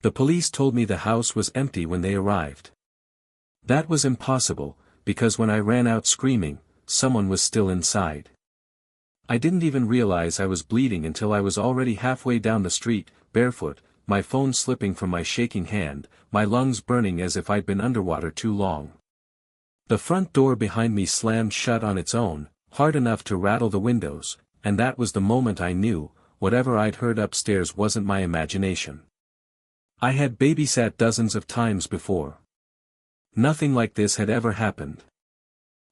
The police told me the house was empty when they arrived. That was impossible, because when I ran out screaming, someone was still inside. I didn't even realize I was bleeding until I was already halfway down the street, barefoot, my phone slipping from my shaking hand, my lungs burning as if I'd been underwater too long. The front door behind me slammed shut on its own, hard enough to rattle the windows, and that was the moment I knew, whatever I'd heard upstairs wasn't my imagination. I had babysat dozens of times before. Nothing like this had ever happened.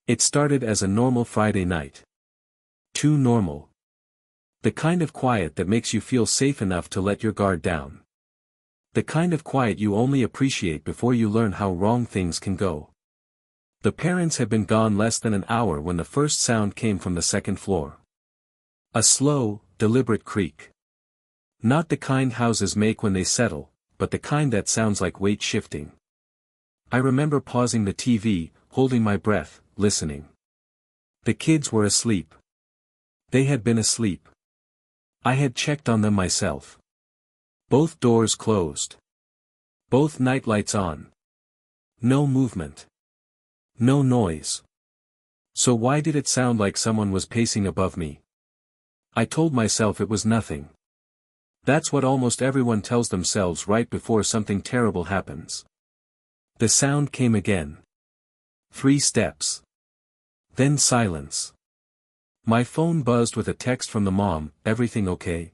It started as a normal Friday night. Too normal. The kind of quiet that makes you feel safe enough to let your guard down. The kind of quiet you only appreciate before you learn how wrong things can go. The parents had been gone less than an hour when the first sound came from the second floor. A slow, deliberate creak. Not the kind houses make when they settle, but the kind that sounds like weight shifting. I remember pausing the TV, holding my breath, listening. The kids were asleep. They had been asleep. I had checked on them myself. Both doors closed. Both nightlights on. No movement. No noise. So why did it sound like someone was pacing above me? I told myself it was nothing. That's what almost everyone tells themselves right before something terrible happens. The sound came again. 3 steps. Then silence. My phone buzzed with a text from the mom, "Everything okay?"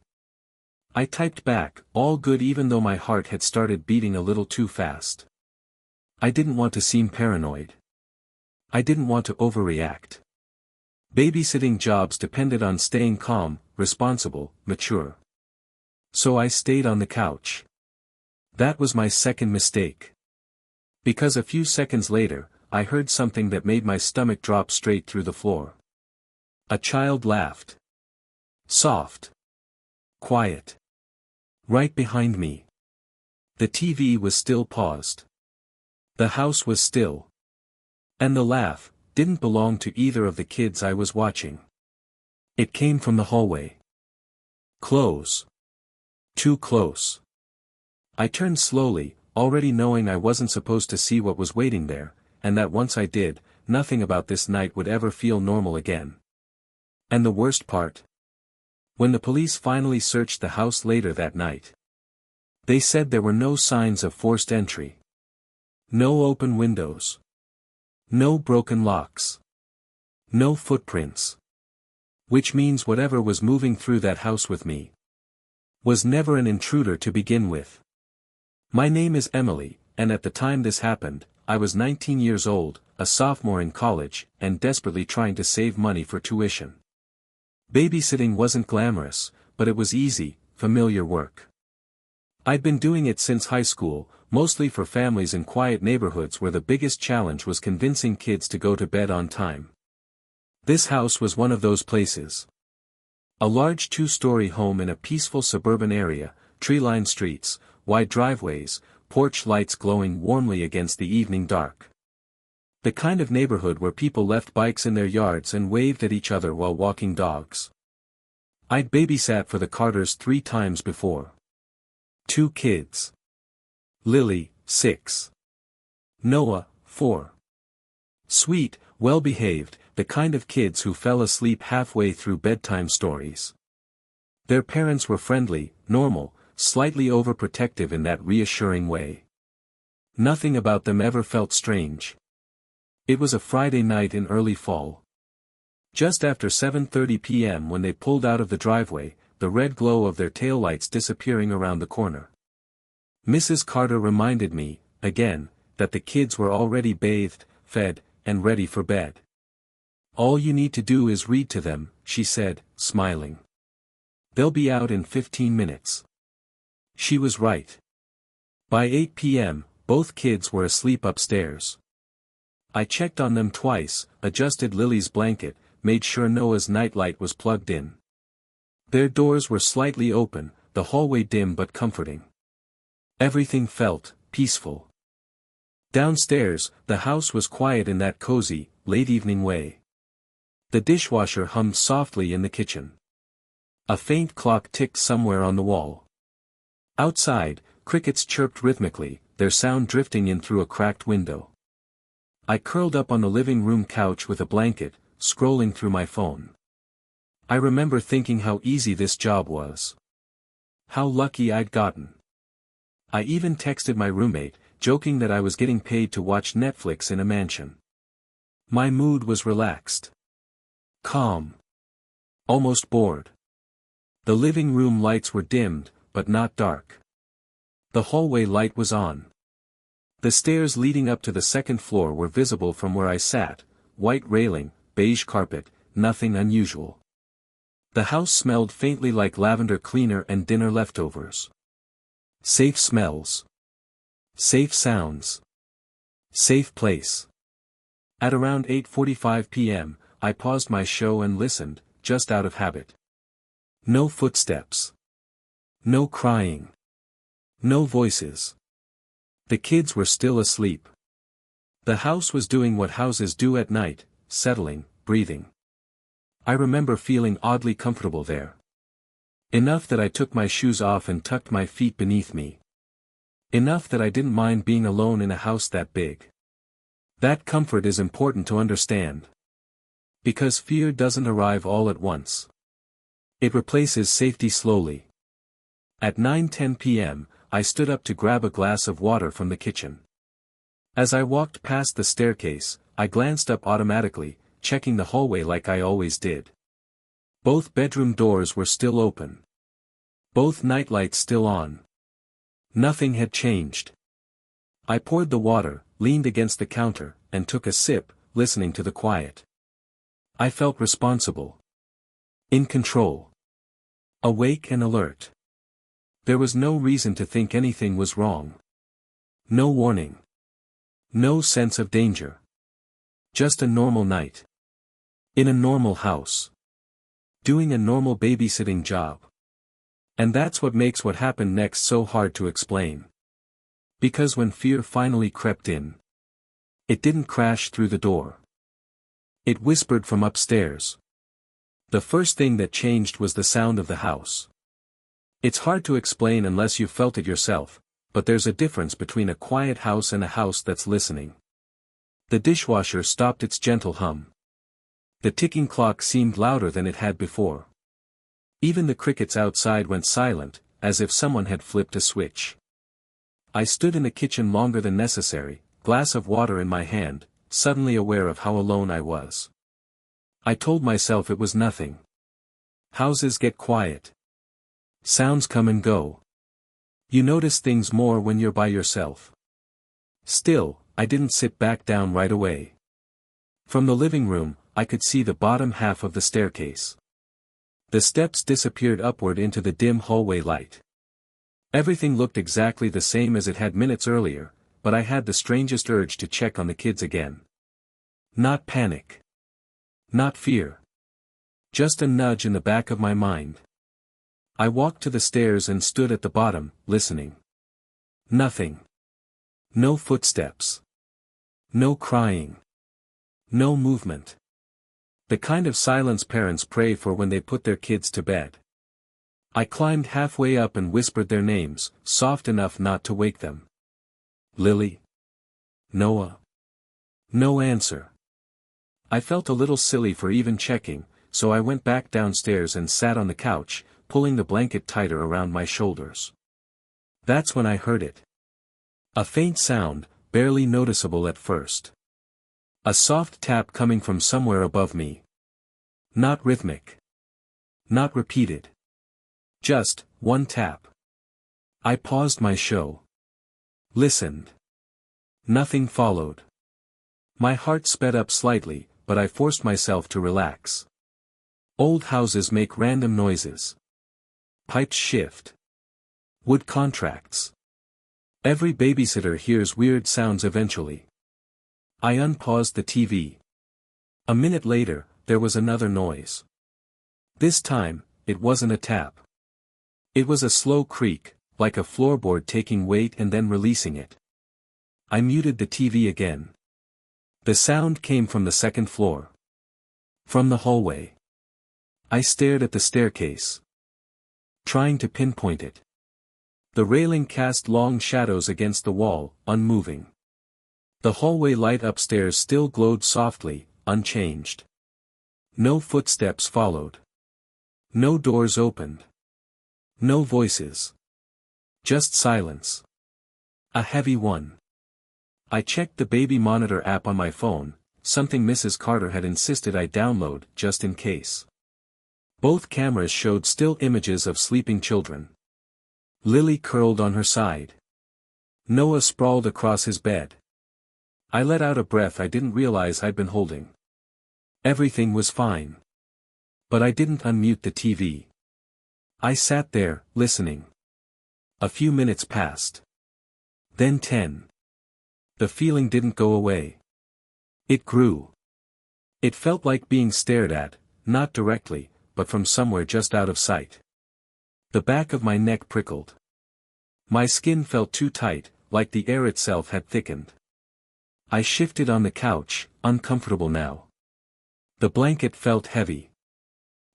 I typed back, "All good," even though my heart had started beating a little too fast. I didn't want to seem paranoid. I didn't want to overreact. Babysitting jobs depended on staying calm, responsible, mature. So I stayed on the couch. That was my second mistake. Because a few seconds later, I heard something that made my stomach drop straight through the floor. A child laughed. Soft. Quiet. Right behind me. The TV was still paused. The house was still. And the laugh didn't belong to either of the kids I was watching. It came from the hallway. Close. Too close. I turned slowly, already knowing I wasn't supposed to see what was waiting there, and that once I did, nothing about this night would ever feel normal again. And the worst part? When the police finally searched the house later that night, they said there were no signs of forced entry. No open windows. No broken locks. No footprints. Which means whatever was moving through that house with me was never an intruder to begin with. My name is Emily, and at the time this happened, I was 19 years old, a sophomore in college, and desperately trying to save money for tuition. Babysitting wasn't glamorous, but it was easy, familiar work. I'd been doing it since high school, mostly for families in quiet neighborhoods where the biggest challenge was convincing kids to go to bed on time. This house was one of those places. A large 2-story home in a peaceful suburban area, tree-lined streets, wide driveways, porch lights glowing warmly against the evening dark. The kind of neighborhood where people left bikes in their yards and waved at each other while walking dogs. I'd babysat for the Carters 3 times before. 2 kids. Lily, 6. Noah, 4. Sweet, well-behaved, the kind of kids who fell asleep halfway through bedtime stories. Their parents were friendly, normal, slightly overprotective in that reassuring way. Nothing about them ever felt strange. It was a Friday night in early fall. Just after 7:30 p.m. when they pulled out of the driveway, the red glow of their taillights disappearing around the corner. Mrs. Carter reminded me, again, that the kids were already bathed, fed, and ready for bed. "All you need to do is read to them," she said, smiling. "They'll be out in 15 minutes. She was right. By 8 p.m., both kids were asleep upstairs. I checked on them twice, adjusted Lily's blanket, made sure Noah's nightlight was plugged in. Their doors were slightly open, the hallway dim but comforting. Everything felt peaceful. Downstairs, the house was quiet in that cozy, late-evening way. The dishwasher hummed softly in the kitchen. A faint clock ticked somewhere on the wall. Outside, Crickets chirped rhythmically, their sound drifting in through a cracked window. I curled up on the living room couch with a blanket, scrolling through my phone. I remember thinking how easy this job was. How lucky I'd gotten. I even texted my roommate, joking that I was getting paid to watch Netflix in a mansion. My mood was relaxed. Calm. Almost bored. The living room lights were dimmed, but not dark. The hallway light was on. The stairs leading up to the second floor were visible from where I sat, white railing, beige carpet, nothing unusual. The house smelled faintly like lavender cleaner and dinner leftovers. Safe smells. Safe sounds. Safe place. At around 8:45 p.m., I paused my show and listened, just out of habit. No footsteps. No crying. No voices. The kids were still asleep. The house was doing what houses do at night, settling, breathing. I remember feeling oddly comfortable there. Enough that I took my shoes off and tucked my feet beneath me. Enough that I didn't mind being alone in a house that big. That comfort is important to understand. Because fear doesn't arrive all at once. It replaces safety slowly. At 9:10 p.m., I stood up to grab a glass of water from the kitchen. As I walked past the staircase, I glanced up automatically, checking the hallway like I always did. Both bedroom doors were still open. Both nightlights still on. Nothing had changed. I poured the water, leaned against the counter, and took a sip, listening to the quiet. I felt responsible. In control. Awake and alert. There was no reason to think anything was wrong. No warning. No sense of danger. Just a normal night. In a normal house. Doing a normal babysitting job. And that's what makes what happened next so hard to explain. Because when fear finally crept in, it didn't crash through the door. It whispered from upstairs. The first thing that changed was the sound of the house. It's hard to explain unless you've felt it yourself, but there's a difference between a quiet house and a house that's listening. The dishwasher stopped its gentle hum. The ticking clock seemed louder than it had before. Even the crickets outside went silent, as if someone had flipped a switch. I stood in the kitchen longer than necessary, glass of water in my hand, suddenly aware of how alone I was. I told myself it was nothing. Houses get quiet. Sounds come and go. You notice things more when you're by yourself. Still, I didn't sit back down right away. From the living room, I could see the bottom half of the staircase. The steps disappeared upward into the dim hallway light. Everything looked exactly the same as it had minutes earlier, but I had the strangest urge to check on the kids again. Not panic. Not fear. Just a nudge in the back of my mind. I walked to the stairs and stood at the bottom, listening. Nothing. No footsteps. No crying. No movement. The kind of silence parents pray for when they put their kids to bed. I climbed halfway up and whispered their names, soft enough not to wake them. Lily? Noah? No answer. I felt a little silly for even checking, so I went back downstairs and sat on the couch, pulling the blanket tighter around my shoulders. That's when I heard it. A faint sound, barely noticeable at first. A soft tap coming from somewhere above me. Not rhythmic. Not repeated. Just, one tap. I paused my show. Listened. Nothing followed. My heart sped up slightly, but I forced myself to relax. Old houses make random noises. Pipes shift. Wood contracts. Every babysitter hears weird sounds eventually. I unpaused the TV. A minute later, there was another noise. This time, it wasn't a tap. It was a slow creak, like a floorboard taking weight and then releasing it. I muted the TV again. The sound came from the second floor. From the hallway. I stared at the staircase. Trying to pinpoint it. The railing cast long shadows against the wall, unmoving. The hallway light upstairs still glowed softly, unchanged. No footsteps followed. No doors opened. No voices. Just silence. A heavy one. I checked the baby monitor app on my phone, something Mrs. Carter had insisted I download, just in case. Both cameras showed still images of sleeping children. Lily curled on her side. Noah sprawled across his bed. I let out a breath I didn't realize I'd been holding. Everything was fine. But I didn't unmute the TV. I sat there, listening. A few minutes passed. Then 10. The feeling didn't go away. It grew. It felt like being stared at, not directly, but from somewhere just out of sight. The back of my neck prickled. My skin felt too tight, like the air itself had thickened. I shifted on the couch, uncomfortable now. The blanket felt heavy.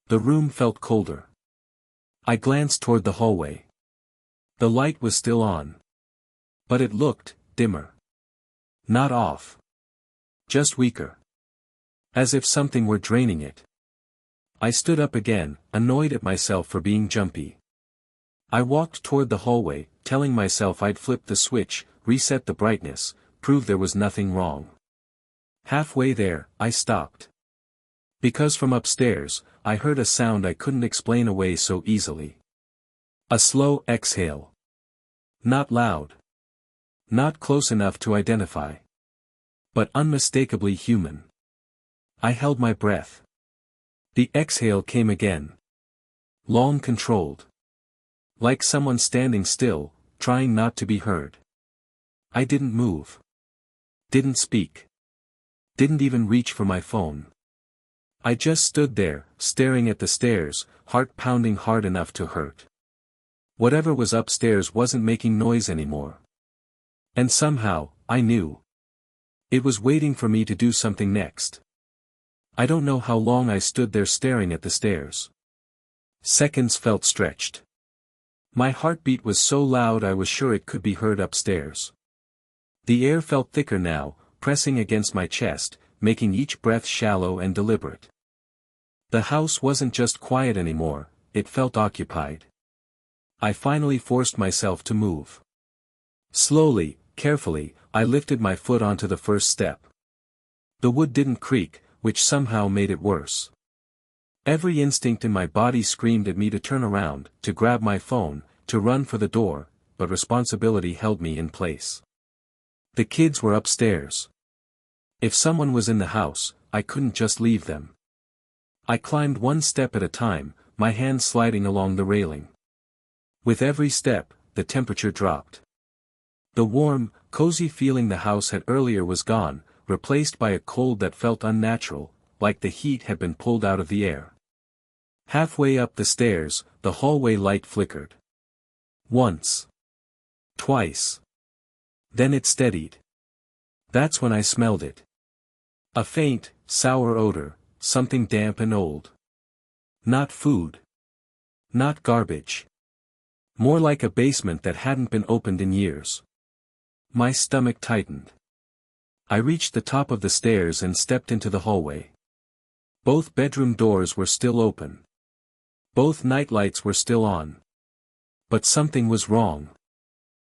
The room felt colder. I glanced toward the hallway. The light was still on. But it looked dimmer. Not off. Just weaker. As if something were draining it. I stood up again, annoyed at myself for being jumpy. I walked toward the hallway, telling myself I'd flip the switch, reset the brightness, prove there was nothing wrong. Halfway there, I stopped. Because from upstairs, I heard a sound I couldn't explain away so easily. A slow exhale. Not loud. Not close enough to identify. But unmistakably human. I held my breath. The exhale came again. Long controlled. Like someone standing still, trying not to be heard. I didn't move. Didn't speak. Didn't even reach for my phone. I just stood there, staring at the stairs, heart pounding hard enough to hurt. Whatever was upstairs wasn't making noise anymore. And somehow, I knew. It was waiting for me to do something next. I don't know how long I stood there staring at the stairs. Seconds felt stretched. My heartbeat was so loud I was sure it could be heard upstairs. The air felt thicker now, pressing against my chest, making each breath shallow and deliberate. The house wasn't just quiet anymore, it felt occupied. I finally forced myself to move. Slowly, carefully, I lifted my foot onto the first step. The wood didn't creak, which somehow made it worse. Every instinct in my body screamed at me to turn around, to grab my phone, to run for the door, but responsibility held me in place. The kids were upstairs. If someone was in the house, I couldn't just leave them. I climbed one step at a time, my hand sliding along the railing. With every step, the temperature dropped. The warm, cozy feeling the house had earlier was gone, replaced by a cold that felt unnatural, like the heat had been pulled out of the air. Halfway up the stairs, the hallway light flickered. Once. Twice. Then it steadied. That's when I smelled it. A faint, sour odor, something damp and old. Not food. Not garbage. More like a basement that hadn't been opened in years. My stomach tightened. I reached the top of the stairs and stepped into the hallway. Both bedroom doors were still open. Both nightlights were still on. But something was wrong.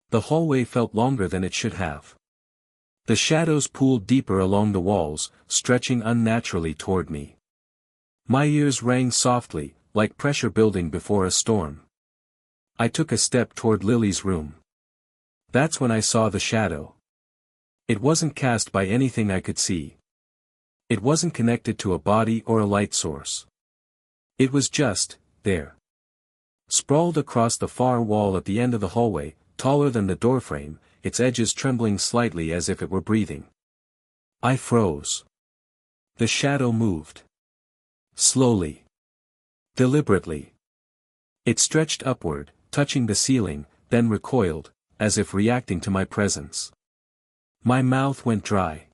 The hallway felt longer than it should have. The shadows pooled deeper along the walls, stretching unnaturally toward me. My ears rang softly, like pressure building before a storm. I took a step toward Lily's room. That's when I saw the shadow. It wasn't cast by anything I could see. It wasn't connected to a body or a light source. It was just there. Sprawled across the far wall at the end of the hallway, taller than the doorframe, its edges trembling slightly as if it were breathing. I froze. The shadow moved. Slowly. Deliberately. It stretched upward, touching the ceiling, then recoiled, as if reacting to my presence. My mouth went dry.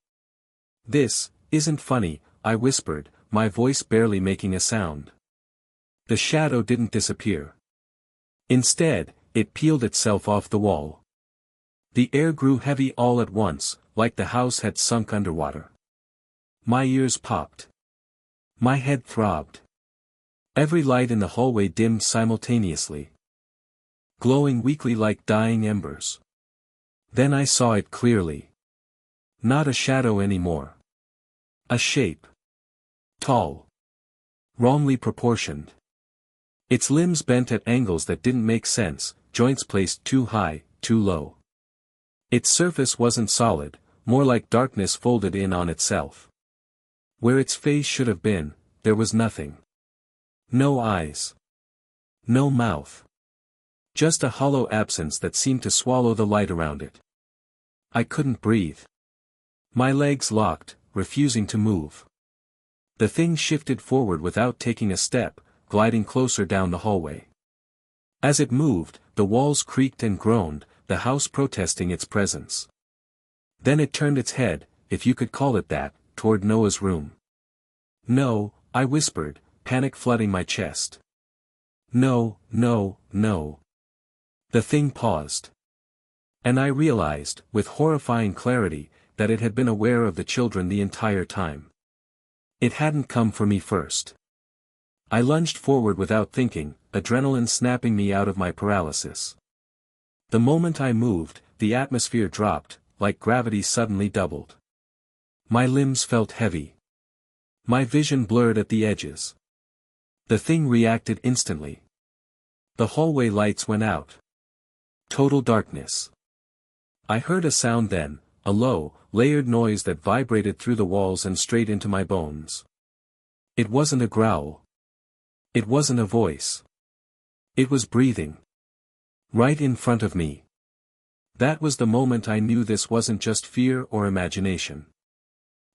"This isn't funny," I whispered, my voice barely making a sound. The shadow didn't disappear. Instead, it peeled itself off the wall. The air grew heavy all at once, like the house had sunk underwater. My ears popped. My head throbbed. Every light in the hallway dimmed simultaneously, glowing weakly like dying embers. Then I saw it clearly. Not a shadow anymore. A shape. Tall. Wrongly proportioned. Its limbs bent at angles that didn't make sense, joints placed too high, too low. Its surface wasn't solid, more like darkness folded in on itself. Where its face should have been, there was nothing. No eyes. No mouth. Just a hollow absence that seemed to swallow the light around it. I couldn't breathe. My legs locked, refusing to move. The thing shifted forward without taking a step, gliding closer down the hallway. As it moved, the walls creaked and groaned, the house protesting its presence. Then it turned its head, if you could call it that, toward Noah's room. No, I whispered, panic flooding my chest. No, no, no. The thing paused. And I realized, with horrifying clarity, that it had been aware of the children the entire time. It hadn't come for me first. I lunged forward without thinking, adrenaline snapping me out of my paralysis. The moment I moved, the atmosphere dropped, like gravity suddenly doubled. My limbs felt heavy. My vision blurred at the edges. The thing reacted instantly. The hallway lights went out. Total darkness. I heard a sound then, a low, layered noise that vibrated through the walls and straight into my bones. It wasn't a growl. It wasn't a voice. It was breathing. Right in front of me. That was the moment I knew this wasn't just fear or imagination.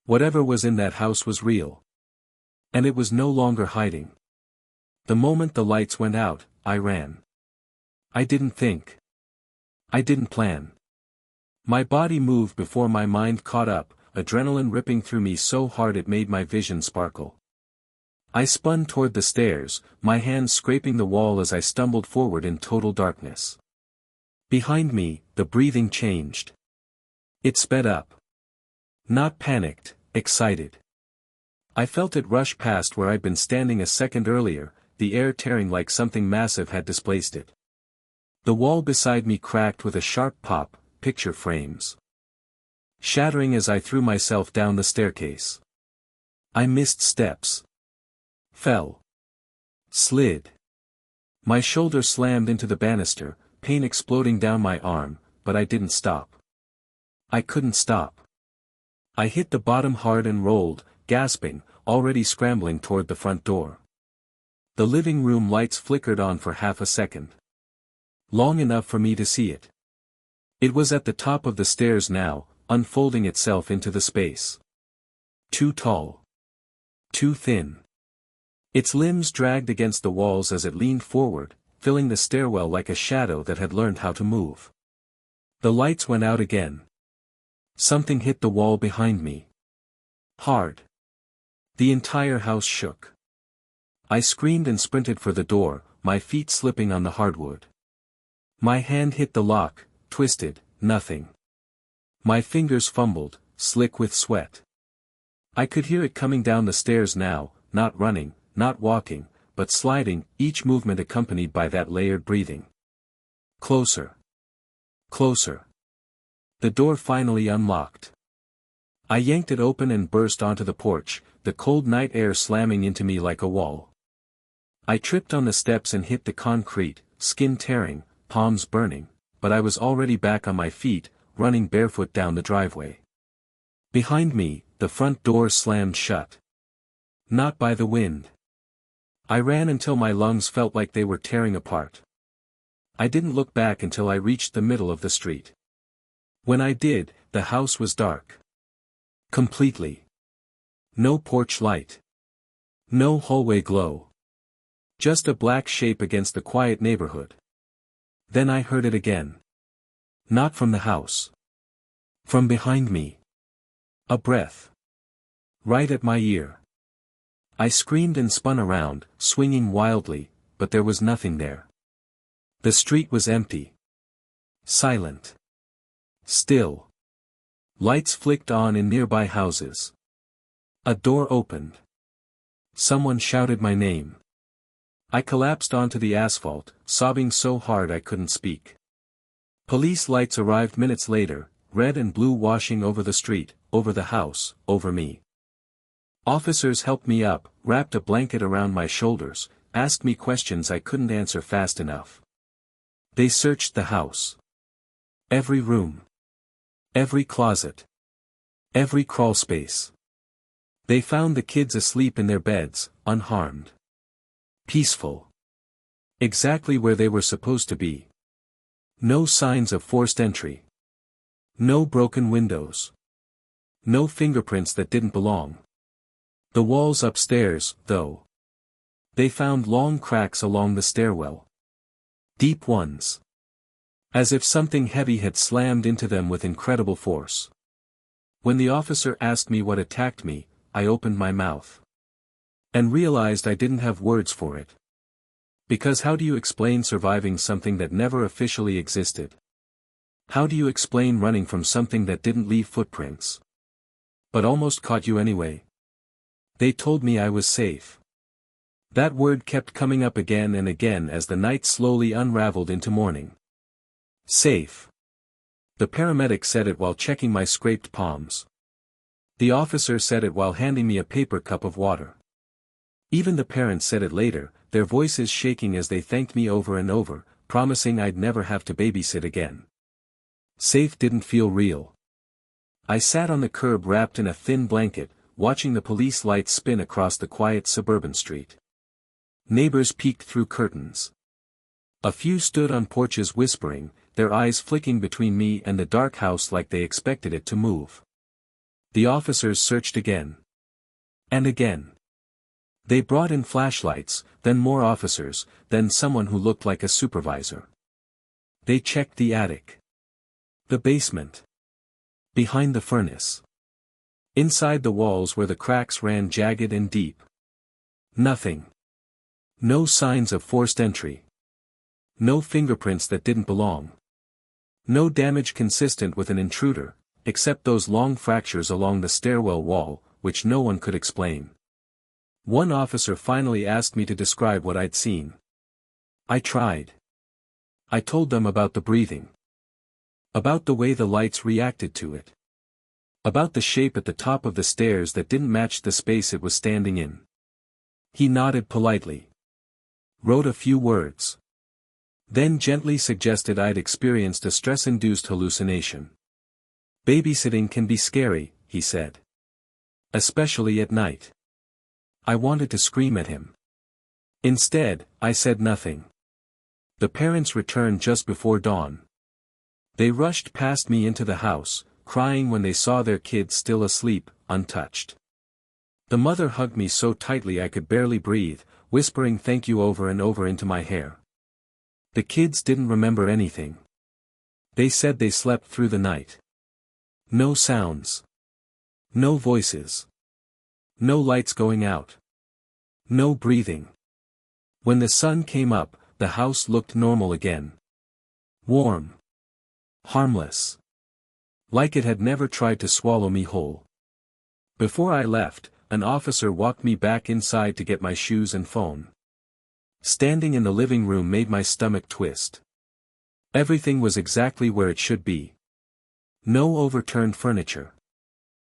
Whatever was in that house was real. And it was no longer hiding. The moment the lights went out, I ran. I didn't think. I didn't plan. My body moved before my mind caught up, adrenaline ripping through me so hard it made my vision sparkle. I spun toward the stairs, my hands scraping the wall as I stumbled forward in total darkness. Behind me, the breathing changed. It sped up. Not panicked, excited. I felt it rush past where I'd been standing a second earlier, the air tearing like something massive had displaced it. The wall beside me cracked with a sharp pop, picture frames shattering as I threw myself down the staircase. I missed steps. Fell. Slid. My shoulder slammed into the banister, pain exploding down my arm, but I didn't stop. I couldn't stop. I hit the bottom hard and rolled, gasping, already scrambling toward the front door. The living room lights flickered on for half a second. Long enough for me to see it. It was at the top of the stairs now, unfolding itself into the space. Too tall. Too thin. Its limbs dragged against the walls as it leaned forward, filling the stairwell like a shadow that had learned how to move. The lights went out again. Something hit the wall behind me. Hard. The entire house shook. I screamed and sprinted for the door, my feet slipping on the hardwood. My hand hit the lock, twisted, nothing. My fingers fumbled, slick with sweat. I could hear it coming down the stairs now, not running, not walking, but sliding, each movement accompanied by that layered breathing. Closer. Closer. The door finally unlocked. I yanked it open and burst onto the porch, the cold night air slamming into me like a wall. I tripped on the steps and hit the concrete, skin tearing, palms burning, but I was already back on my feet, running barefoot down the driveway. Behind me, the front door slammed shut. Not by the wind. I ran until my lungs felt like they were tearing apart. I didn't look back until I reached the middle of the street. When I did, the house was dark. Completely. No porch light. No hallway glow. Just a black shape against the quiet neighborhood. Then I heard it again. Not from the house. From behind me. A breath. Right at my ear. I screamed and spun around, swinging wildly, but there was nothing there. The street was empty. Silent. Still. Lights flicked on in nearby houses. A door opened. Someone shouted my name. I collapsed onto the asphalt, sobbing so hard I couldn't speak. Police lights arrived minutes later, red and blue washing over the street, over the house, over me. Officers helped me up, wrapped a blanket around my shoulders, asked me questions I couldn't answer fast enough. They searched the house. Every room. Every closet. Every crawl space. They found the kids asleep in their beds, unharmed. Peaceful. Exactly where they were supposed to be. No signs of forced entry. No broken windows. No fingerprints that didn't belong. The walls upstairs, though. They found long cracks along the stairwell. Deep ones. As if something heavy had slammed into them with incredible force. When the officer asked me what attacked me, I opened my mouth. And realized I didn't have words for it. Because how do you explain surviving something that never officially existed? How do you explain running from something that didn't leave footprints? But almost caught you anyway? They told me I was safe. That word kept coming up again and again as the night slowly unraveled into morning. Safe. The paramedic said it while checking my scraped palms. The officer said it while handing me a paper cup of water. Even the parents said it later, their voices shaking as they thanked me over and over, promising I'd never have to babysit again. Safe didn't feel real. I sat on the curb wrapped in a thin blanket, watching the police lights spin across the quiet suburban street. Neighbors peeked through curtains. A few stood on porches whispering, their eyes flicking between me and the dark house like they expected it to move. The officers searched again. And again. They brought in flashlights, then more officers, then someone who looked like a supervisor. They checked the attic. The basement. Behind the furnace. Inside the walls where the cracks ran jagged and deep. Nothing. No signs of forced entry. No fingerprints that didn't belong. No damage consistent with an intruder, except those long fractures along the stairwell wall, which no one could explain. One officer finally asked me to describe what I'd seen. I tried. I told them about the breathing. About the way the lights reacted to it. About the shape at the top of the stairs that didn't match the space it was standing in. He nodded politely. Wrote a few words. Then gently suggested I'd experienced a stress-induced hallucination. Babysitting can be scary, he said. Especially at night. I wanted to scream at him. Instead, I said nothing. The parents returned just before dawn. They rushed past me into the house, crying when they saw their kids still asleep, untouched. The mother hugged me so tightly I could barely breathe, whispering thank you over and over into my hair. The kids didn't remember anything. They said they slept through the night. No sounds. No voices. No lights going out. No breathing. When the sun came up, the house looked normal again. Warm. Harmless. Like it had never tried to swallow me whole. Before I left, an officer walked me back inside to get my shoes and phone. Standing in the living room made my stomach twist. Everything was exactly where it should be. No overturned furniture.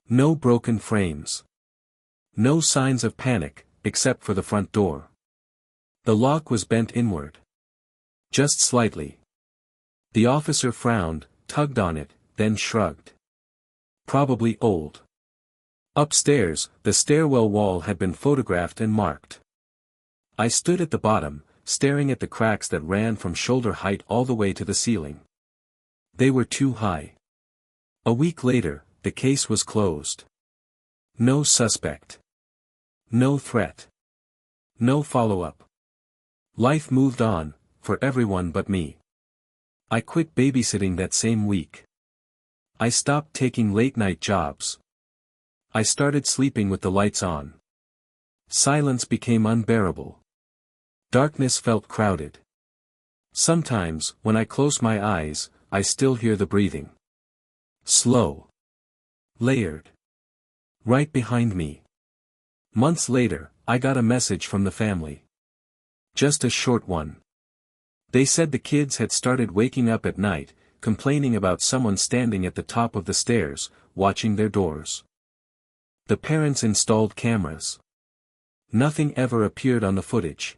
No broken frames. No signs of panic, except for the front door. The lock was bent inward. Just slightly. The officer frowned, tugged on it, then shrugged. Probably old. Upstairs, the stairwell wall had been photographed and marked. I stood at the bottom, staring at the cracks that ran from shoulder height all the way to the ceiling. They were too high. A week later, the case was closed. No suspect. No threat. No follow-up. Life moved on, for everyone but me. I quit babysitting that same week. I stopped taking late-night jobs. I started sleeping with the lights on. Silence became unbearable. Darkness felt crowded. Sometimes, when I close my eyes, I still hear the breathing. Slow. Layered. Right behind me. Months later, I got a message from the family. Just a short one. They said the kids had started waking up at night, complaining about someone standing at the top of the stairs, watching their doors. The parents installed cameras. Nothing ever appeared on the footage.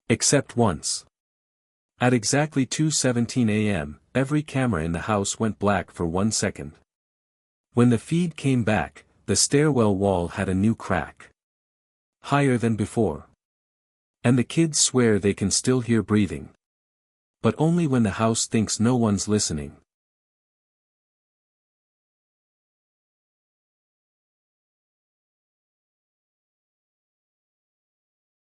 Except once. At exactly 2:17 a.m., every camera in the house went black for 1 second. When the feed came back, the stairwell wall had a new crack. Higher than before. And the kids swear they can still hear breathing. But only when the house thinks no one's listening.